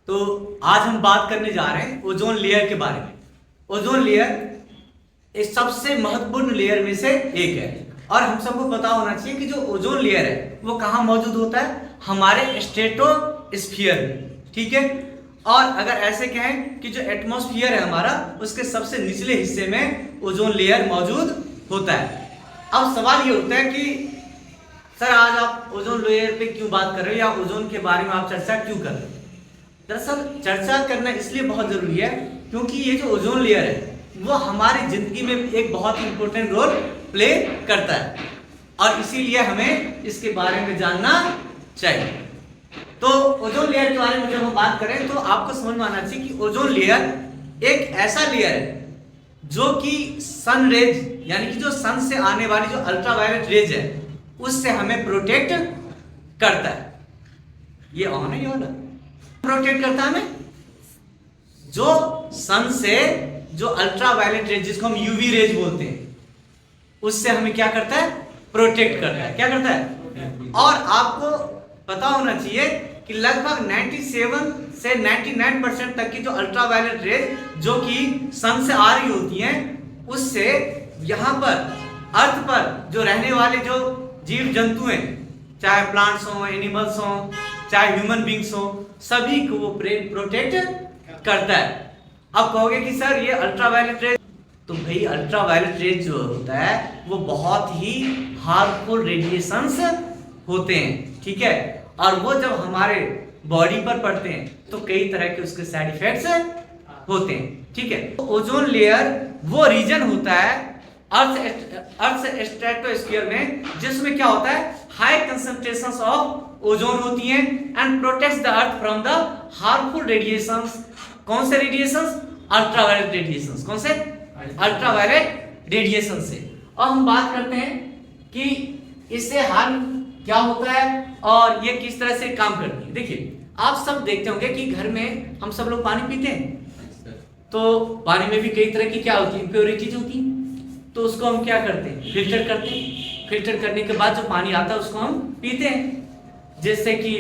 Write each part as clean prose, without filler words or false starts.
तो आज हम बात करने जा रहे हैं ओजोन लेयर के बारे में। ओजोन लेयर एक सबसे महत्वपूर्ण लेयर में से एक है और हम सबको पता होना चाहिए कि जो ओजोन लेयर है वो कहाँ मौजूद होता है, हमारे स्ट्रेटोस्फीयर में। ठीक है, और अगर ऐसे कहें कि जो एटमॉस्फेयर है हमारा, उसके सबसे निचले हिस्से में ओजोन लेयर मौजूद होता है। अब सवाल ये उठता है कि सर आज आप ओजोन लेयर पे क्यों बात कर रहे हो या ओजोन के बारे में आप चर्चा क्यों कर रहे हो। दरअसल चर्चा करना इसलिए बहुत जरूरी है क्योंकि ये जो ओजोन लेयर है वो हमारी जिंदगी में एक बहुत ही इंपॉर्टेंट रोल प्ले करता है और इसीलिए हमें इसके बारे में जानना चाहिए। तो ओजोन लेयर के बारे में जब हम बात करें तो आपको समझ में आना चाहिए कि ओजोन लेयर एक ऐसा लेयर है जो कि सन रेज यानी कि जो सन से आने वाली जो अल्ट्रावायलेट रेज है उससे हमें प्रोटेक्ट करता है। ये ऑन है, ये वाला प्रोटेक्ट करता है हमें जो सन से जो अल्ट्रावायलेट रेज जिसको हम यूवी रेज बोलते हैं उससे हमें क्या करता है, प्रोटेक्ट करता है। क्या करता है, और आपको पता होना चाहिए कि लगभग 97 से 99% तक की जो अल्ट्रावायलेट रेज जो कि सन से आ रही होती हैं उससे यहाँ पर अर्थ पर जो रहने वाले जो जीव जंतु हैं, चाहे प्लांट्स हो, एनिमल्स हो, चाहे ह्यूमन बींग्स हो, सभी को वो प्रोटेक्ट करता है। अब कहोगे कि सर ये अल्ट्रावायलेट रेज, तो भाई अल्ट्रावायलेट रेज जो होता है वो बहुत ही हार्मफुल रेडिएशंस होते हैं। ठीक है, और वो जब हमारे बॉडी पर पड़ते हैं तो कई तरह के उसके साइड इफेक्ट्स होते हैं। ठीक है, तो ओजोन लेयर वो रीजन होता है अर्थ स्ट्रेटोस्फीयर में जिसमें क्या होता है, हाई कंसंट्रेशंस ऑफ ओजोन होती हैं and protects the earth from the harmful radiations. कौन से रेडिएशंस, अल्ट्रावायलेट रेडिएशंस। कौन से, अल्ट्रावायलेट रेडिएशन से। और हम बात करते हैं कि इससे हार्म क्या होता है और ये किस तरह से काम करती है। देखिए आप सब देखते होंगे कि घर में हम सब लोग पानी पीते हैं तो पानी में भी कई तरह की क्या होती है, इम्प्योरिटीज होती है, तो उसको हम क्या करते हैं, फिल्टर करते हैं। फिल्टर करने के बाद जो पानी आता है उसको हम पीते हैं जिससे कि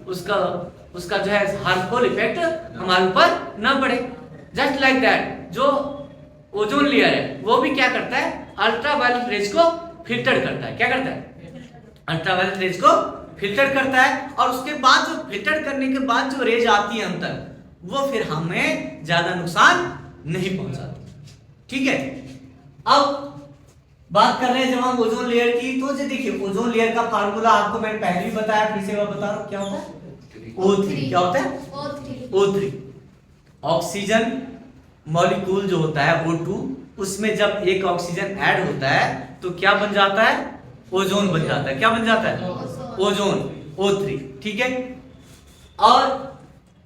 उसका जो है हार्मफुल इफेक्ट हमारे ऊपर ना पड़े। जस्ट लाइक दैट जो ओजोन लेयर है वो भी क्या करता है, अल्ट्रावायलेट रेज को फिल्टर करता है। क्या करता है, अल्ट्रावायलेट रेज को फिल्टर करता है और उसके बाद जो फिल्टर करने के बाद जो रेज आती है हम तक वो फिर हमें ज्यादा नुकसान नहीं पहुंचाती। ठीक है, अब बात कर रहे हैं जब हम ओजोन लेयर की, तो देखिए ओजोन लेयर का फार्मूला आपको मैंने पहले भी बताया, फिर से मैं बता रहा हूं क्या होता है, O3। क्या होता है, O3। ऑक्सीजन मॉलिक्यूल जो होता है O2, उसमें जब एक ऑक्सीजन ऐड होता है तो क्या बन जाता है, ओजोन बन जाता है। क्या बन जाता है, ओजोन, O3। ठीक है, और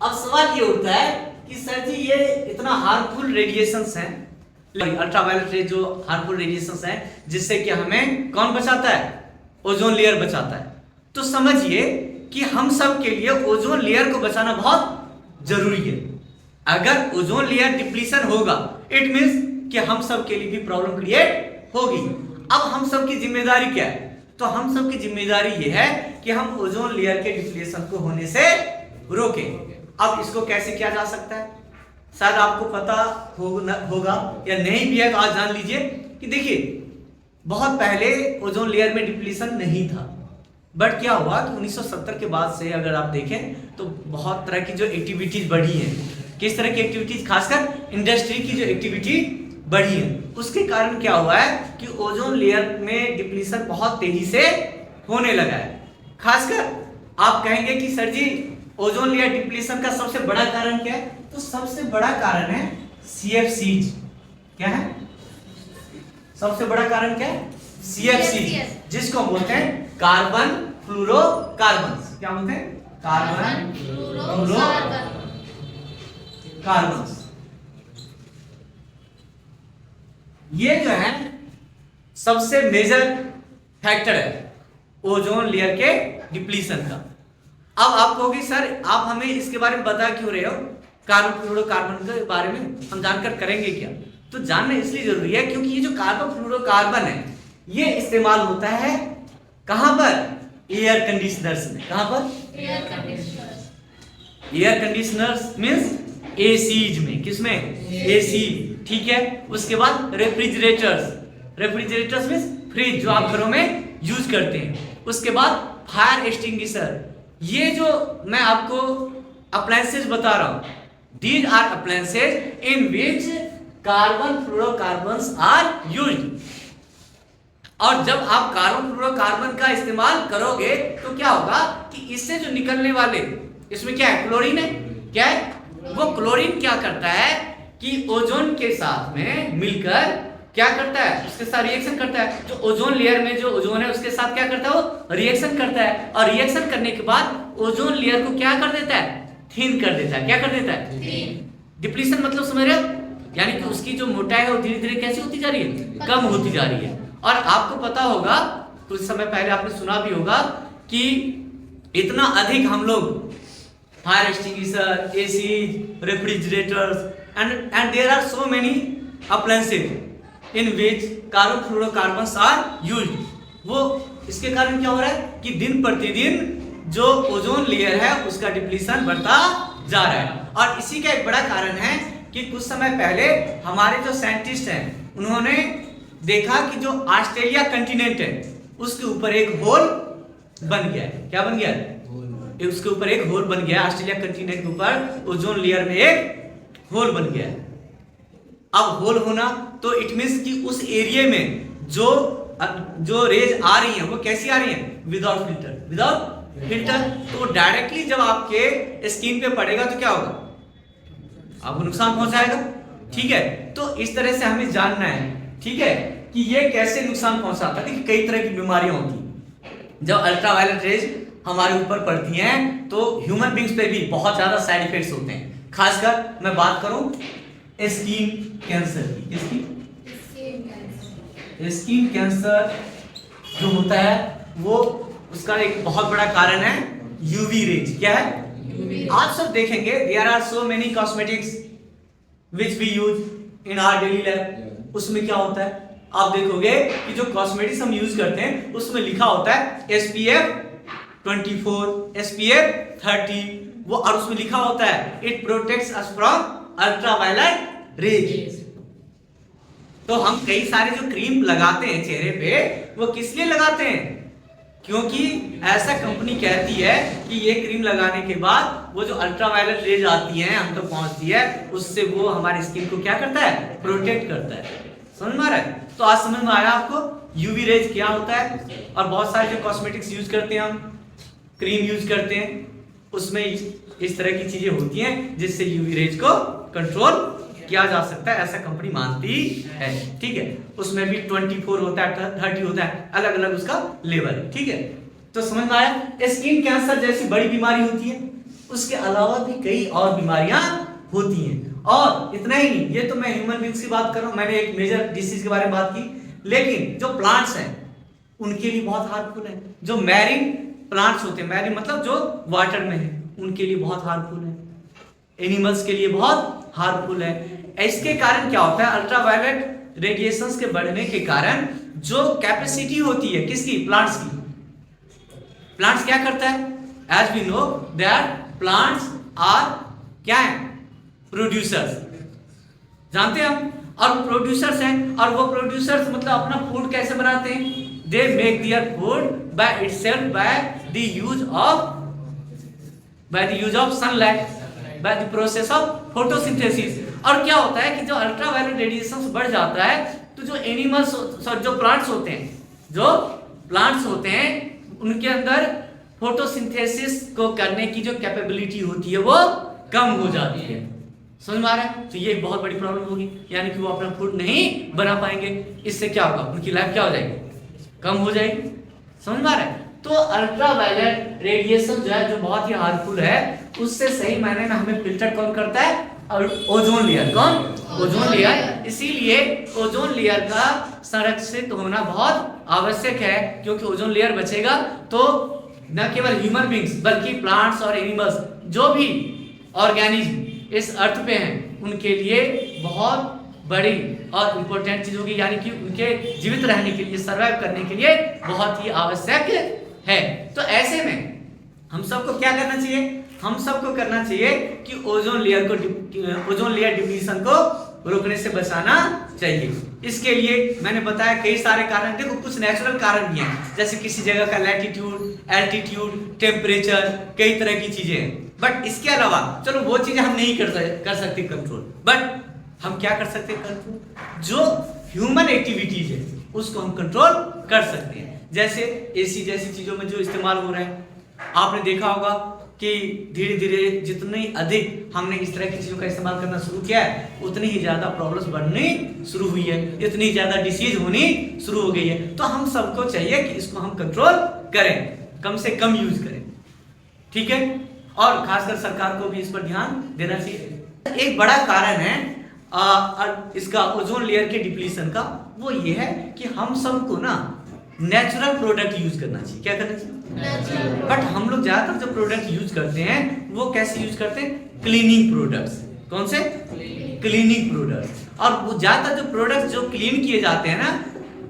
अब सवाल ये उठता है कि सर जी ये इतना हार्मफुल रेडिएशंस हैं, अल्ट्रावायलेट रेज जो हार्मफुल रेडिएशंस हैं जिससे कि हमें कौन बचाता है, ओजोन लेयर बचाता है। तो समझिए कि हम सब के लिए ओजोन लेयर को बचाना बहुत जरूरी है। अगर ओजोन लेयर डिप्लीशन होगा इट मींस कि हम सब के लिए भी प्रॉब्लम क्रिएट होगी। अब हम सब की जिम्मेदारी क्या है, तो हम सब की जिम्मेदारी ये है कि हम ओजोन लेयर के डिप्लीशन को होने से रोकें। अब इसको कैसे किया जा सकता है, शायद आपको पता होगा या नहीं भी है तो आज जान लीजिए कि देखिए बहुत पहले ओजोन लेयर में डिप्लीशन नहीं था, बट क्या हुआ कि 1970 के बाद से अगर आप देखें तो बहुत तरह की जो एक्टिविटीज बढ़ी है। किस तरह की एक्टिविटीज, खासकर इंडस्ट्री की जो एक्टिविटी बढ़ी है उसके कारण क्या हुआ है कि ओजोन लेयर में डिप्लीशन बहुत तेजी से होने लगा है। खासकर आप कहेंगे कि सर जी ओजोन लेयर डिप्लीशन का सबसे बड़ा कारण क्या है, तो सबसे बड़ा कारण है CFCs। क्या है, सबसे बड़ा कारण क्या है, CFCs, जिसको हम बोलते हैं कार्बन फ्लोरोकार्बन्स। क्या बोलते हैं, कार्बन फ्लोरोकार्बन्स। ये जो है सबसे मेजर फैक्टर है ओजोन लेयर के डिप्लीशन का। अब आप कहोगे सर आप हमें इसके बारे में बता क्यों रहे हो, कार्बन फ्लोरोकार्बन के बारे में हम जानकर करेंगे क्या। तो जानना इसलिए जरूरी है क्योंकि ये जो कार्बन फ्लोरोकार्बन है ये इस्तेमाल होता है कहां पर, एयर कंडीशनर्स में। कहां पर, air conditioners. Air conditioners means ACs में, किसमें? एसी, ठीक है। उसके बाद रेफ्रिजरेटर्स, रेफ्रिजरेटर्स मीन्स फ्रिज जो आप घरों में यूज करते हैं। उसके बाद फायर एक्सटिंग्विशर, ये जो मैं आपको अप्लायंसेज बता रहा हूं, these are appliances in which carbon fluorocarbons are used. और जब आप कार्बन फ्लोरोकार्बन का इस्तेमाल करोगे तो क्या होगा कि इससे जो निकलने वाले, इसमें क्या है? क्लोरीन है। क्या है? वो क्लोरीन क्या करता है कि ओजोन के साथ में मिलकर क्या करता है? उसके साथ रिएक्शन करता है। जो ओजोन लेयर में जो ओजोन है उसके साथ क्या करता है? वो रिएक्शन करता है, और रिएक्शन करने के बाद ओजोन लेयर को क्या कर देता है? थिन कर देता है। क्या कर देता है? डिप्लीशन मतलब समझ रहे हो? यानी कि उसकी जो मोटाई है वो धीरे धीरे कैसी होती जा रही है? कम होती जा रही है। और आपको पता होगा, कुछ समय पहले आपने सुना भी होगा कि इतना अधिक हम लोग fire extinguisher, ACs, refrigerators and there are so many appliances in which carbon fluorocarbons are used. वो इसके कारण क्या हो रहा है कि दिन प्रतिदिन जो ओजोन लेयर है उसका डिप्लीशन बढ़ता जा रहा है। और इसी का एक बड़ा कारण है कि कुछ समय पहले हमारे जो साइंटिस्ट हैं उन्होंने देखा कि जो ऑस्ट्रेलिया कंटिनेंट है उसके ऊपर एक होल बन गया है। क्या बन गया है? उसके ऊपर एक होल बन गया है। ऑस्ट्रेलिया कंटिनेंट के ऊपर ओजोन लेयर में एक होल बन गया है। अब होल होना तो इट मींस कि उस एरिया में जो रेज आ रही हैं वो कैसी आ रही हैं? Without filter, without filter. तो डायरेक्टली जब आपके स्किन पे पड़ेगा तो क्या होगा? आपको नुकसान पहुंचाएगा। ठीक है, तो इस तरह से हमें जानना है, ठीक है, कि ये कैसे नुकसान पहुंचाता है। देखिए कई तरह की बीमारियां होती हैं जब अल्ट्रावायलेट रेज हमारे ऊपर पड़ती हैं, तो ह्यूमन बींग्स पे भी बहुत ज्यादा साइड इफेक्ट्स होते हैं। खासकर मैं बात करूं स्किन कैंसर की। किसकी? स्किन कैंसर जो होता है वो उसका एक बहुत बड़ा कारण है यूवी रेज। क्या है? आज सब देखेंगे there are so many cosmetics which we use in our daily life. उसमें क्या होता है? आप देखोगे कि जो कॉस्मेटिक्स हम यूज करते हैं उसमें लिखा होता है SPF 24, SPF 30, वो और उसमें लिखा होता है it protects us from ultraviolet rays. तो हम कई सारे जो क्रीम लगाते हैं चेहरे पे, वो किस लिए लगाते हैं? क्योंकि ऐसा कंपनी कहती है कि ये क्रीम लगाने के बाद वो जो अल्ट्रावायलेट रेज आती हैं हम तक पहुंचती है, उससे वो हमारी स्किन को क्या करता है? प्रोटेक्ट करता है। समझ में आ रहा है? तो आज समझ में आया आपको यूवी रेज क्या होता है। और बहुत सारे जो कॉस्मेटिक्स यूज करते हैं, हम क्रीम यूज करते हैं, उसमें इस तरह की चीजें होती हैं जिससे यूवी रेज को कंट्रोल किया जा सकता है, ऐसा कंपनी मानती है। ठीक है, उसमें भी 24 होता है, 30 होता है, अलग अलग उसका लेवल है। ठीक है, तो समझ में आया? स्किन कैंसर जैसी बड़ी बीमारी होती है, उसके अलावा भी कई और बीमारियां होती हैं। और इतना ही नहीं, ये तो मैं ह्यूमन बींग्स की बात कर रहा हूं, मैंने एक मेजर डिसीज के बारे में बात की, लेकिन जो प्लांट्स हैं उनके लिए बहुत हार्मफुल है। जो मैरीन प्लांट्स होते हैं, मैरीन मतलब जो वाटर में है, उनके लिए बहुत हार्मफुल है। एनिमल्स के लिए बहुत हार्मफुल है। इसके कारण क्या होता है? अल्ट्रावायलेट रेडिएशंस के बढ़ने के कारण जो कैपेसिटी होती है किसकी? प्लांट्स की। प्लांट्स क्या करता है? As we know that plants are क्या है? प्रोड्यूसर्स। जानते हैं हम, और प्रोड्यूसर्स हैं, और वो प्रोड्यूसर्स मतलब अपना फूड कैसे बनाते हैं? They make their food by itself by the use of sunlight, by the process of photosynthesis. और क्या होता है कि जो अल्ट्रावायलेट रेडिएशन बढ़ जाता है तो जो एनिमल्स, जो प्लांट्स होते हैं उनके अंदर फोटोसिंथेसिस को करने की जो कैपेबिलिटी होती है वो कम हो जाती है। समझ में आ रहा है? तो ये एक बहुत बड़ी प्रॉब्लम होगी, यानी कि वो अपना फूड नहीं बना पाएंगे। इससे क्या होगा? उनकी लाइफ क्या हो जाएगी? कम हो जाएगी। समझ में आ रहा है? तो अल्ट्रावायलेट रेडिएशन जो है, जो बहुत ही हार्मफुल है, उससे सही मायने में हमें फिल्टर कौन करता है? और ओजोन लेयर। कौन? Ozone layer. इसीलिए ओजोन लेयर का संरक्षित होना बहुत आवश्यक है, क्योंकि ओजोन लेयर बचेगा तो न केवल ह्यूमन बींग्स बल्कि प्लांट्स और एनिमल्स, जो भी ऑर्गेनिज्म इस अर्थ पे हैं, उनके लिए बहुत बड़ी और इम्पोर्टेंट चीज होगी, यानी कि उनके जीवित रहने के लिए, सर्वाइव करने के लिए बहुत ही आवश्यक है। तो ऐसे में हम सबको क्या करना चाहिए? हम सबको करना चाहिए कि ओजोन लेयर डिप्लीशन को रोकने से बचाना चाहिए। इसके लिए मैंने बताया कई सारे कारण, देखो कुछ नेचुरल कारण भी हैं, जैसे किसी जगह का लैटिट्यूड, एल्टीट्यूड, टेम्परेचर, कई तरह की चीजें हैं। बट इसके अलावा चलो वो चीजें हम नहीं कर सकते कंट्रोल, बट हम क्या कर सकते हैं कंट्रोल, जो ह्यूमन एक्टिविटीज है उसको हम कंट्रोल कर सकते हैं। जैसे एसी जैसी चीजों में जो इस्तेमाल हो रहा है, आपने देखा होगा कि धीरे धीरे जितनी अधिक हमने इस तरह की चीजों का इस्तेमाल करना शुरू किया है, उतनी ही ज्यादा प्रॉब्लम्स बढ़नी शुरू हुई है, इतनी ज्यादा डिसीज होनी शुरू हो गई है। तो हम सबको चाहिए कि इसको हम कंट्रोल करें, कम से कम यूज करें, ठीक है। और खासकर सरकार को भी इस पर ध्यान देना चाहिए। एक बड़ा कारण है इसका ओजोन लेयर के डिप्लीशन का, वो ये है कि हम सबको ना नेचुरल प्रोडक्ट यूज करना चाहिए। क्या करना चाहिए? बट हम लोग ज्यादातर जो प्रोडक्ट यूज करते हैं वो कैसे यूज करते हैं? Cleaning products. कौन से? Cleaning products. और वो ज्यादातर जो प्रोडक्ट्स जो क्लीन किए जाते हैं ना,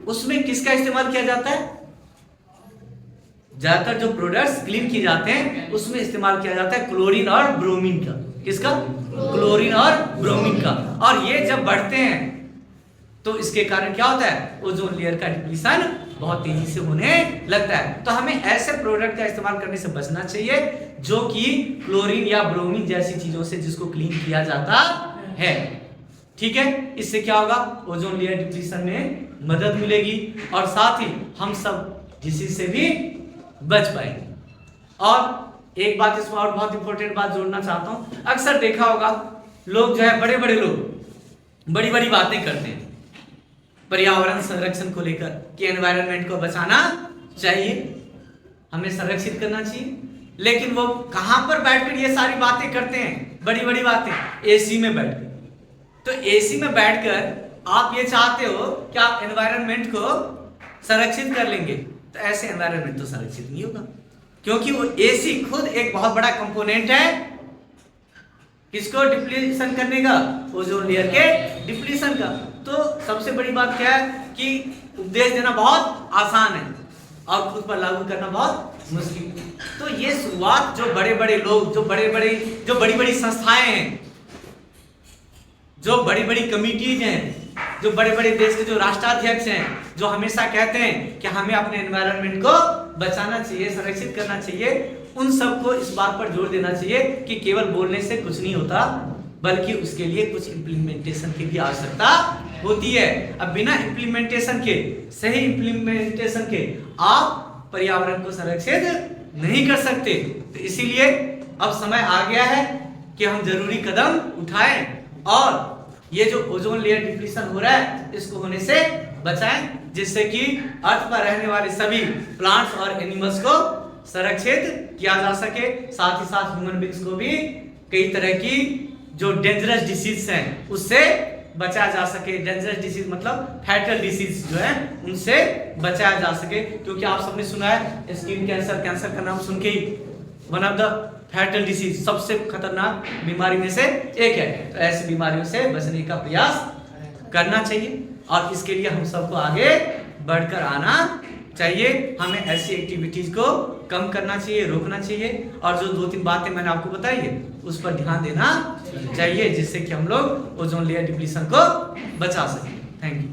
उसमें किसका इस्तेमाल किया जाता है? ज्यादातर जो प्रोडक्ट्स क्लीन किए जाते हैं उसमें इस्तेमाल किया जाता है क्लोरीन और ब्रोमीन का। किसका? क्लोरीन और ब्रोमीन का। और ये जब बढ़ते हैं तो इसके कारण क्या होता है? ओजोन लेयर का डिप्लीशन बहुत तेजी से होने लगता है। तो हमें ऐसे प्रोडक्ट का इस्तेमाल करने से बचना चाहिए जो कि क्लोरीन या ब्रोमीन जैसी चीजों से जिसको क्लीन किया जाता है, ठीक है। इससे क्या होगा? ओजोन लेयर डिप्लीशन में मदद मिलेगी और साथ ही हम सब डिसीज से भी बच पाएंगे। और एक बात इसमें और बहुत इंपॉर्टेंट बात जोड़ना चाहता हूं, अक्सर देखा होगा लोग जो है, बड़े बड़े लोग बड़ी बड़ी बातें करते हैं पर्यावरण संरक्षण को लेकर कि एनवायरनमेंट को बचाना चाहिए, हमें संरक्षित करना चाहिए, लेकिन वो कहां पर बैठकर ये सारी बातें करते हैं? बड़ी बड़ी बातें एसी में बैठकर। तो एसी में बैठकर आप ये चाहते हो कि आप एनवायरनमेंट को संरक्षित कर लेंगे, तो ऐसे एनवायरनमेंट तो संरक्षित नहीं होगा, क्योंकि वो एसी खुद एक बहुत बड़ा कंपोनेंट है किसको डिप्लीशन करने का? ओजोन लेयर के डिप्लीशन का। तो सबसे बड़ी बात क्या है कि उपदेश देना बहुत आसान है और खुद पर लागू करना बहुत मुश्किल। तो ये शुरुआत जो बड़े बड़े लोग, जो बड़ी बड़ी संस्थाएं हैं, जो बड़ी बड़ी कमिटीज हैं, जो बड़े बड़े देश के जो राष्ट्राध्यक्ष हैं, जो हमेशा कहते हैं कि हमें अपने एनवायरनमेंट को बचाना चाहिए, संरक्षित करना चाहिए, उन सबको इस बात पर जोर देना चाहिए कि केवल बोलने से कुछ नहीं होता, बल्कि उसके लिए कुछ इम्प्लीमेंटेशन की भी आवश्यकता होती है। अब बिना इम्प्लीमेंटेशन के, सही इम्प्लीमेंटेशन के आप पर्यावरण को संरक्षित नहीं कर सकते। तो इसीलिए अब समय आ गया है कि हम जरूरी कदम उठाएं और ये जो ओजोन लेयर डिप्लीशन हो रहा है इसको होने से बचाएं, जिससे कि अर्थ पर रहने वाले सभी प्लांट्स और एनिमल्स को संरक्षित किया जा सके। साथ ही साथ ह्यूमन बींग्स को भी कई तरह की जो डेंजरस डिसीज हैं उससे बचाया जा सके। डेंजरस डिसीज मतलब फैटल डिसीज जो है उनसे बचाया जा सके, क्योंकि आप सबने सुना है स्किन कैंसर, कैंसर का नाम सुन के ही one of the fatal disease, सबसे खतरनाक बीमारी में से एक है। तो ऐसी बीमारियों से बचने का प्रयास करना चाहिए और इसके लिए हम सबको आगे बढ़कर आना चाहिए। हमें ऐसी एक्टिविटीज को कम करना चाहिए, रोकना चाहिए और जो 2-3 बातें मैंने आपको बताई है उस पर ध्यान देना चाहिए, जिससे कि हम लोग ओजोन लेयर डिप्लीशन को बचा सकें। Thank you.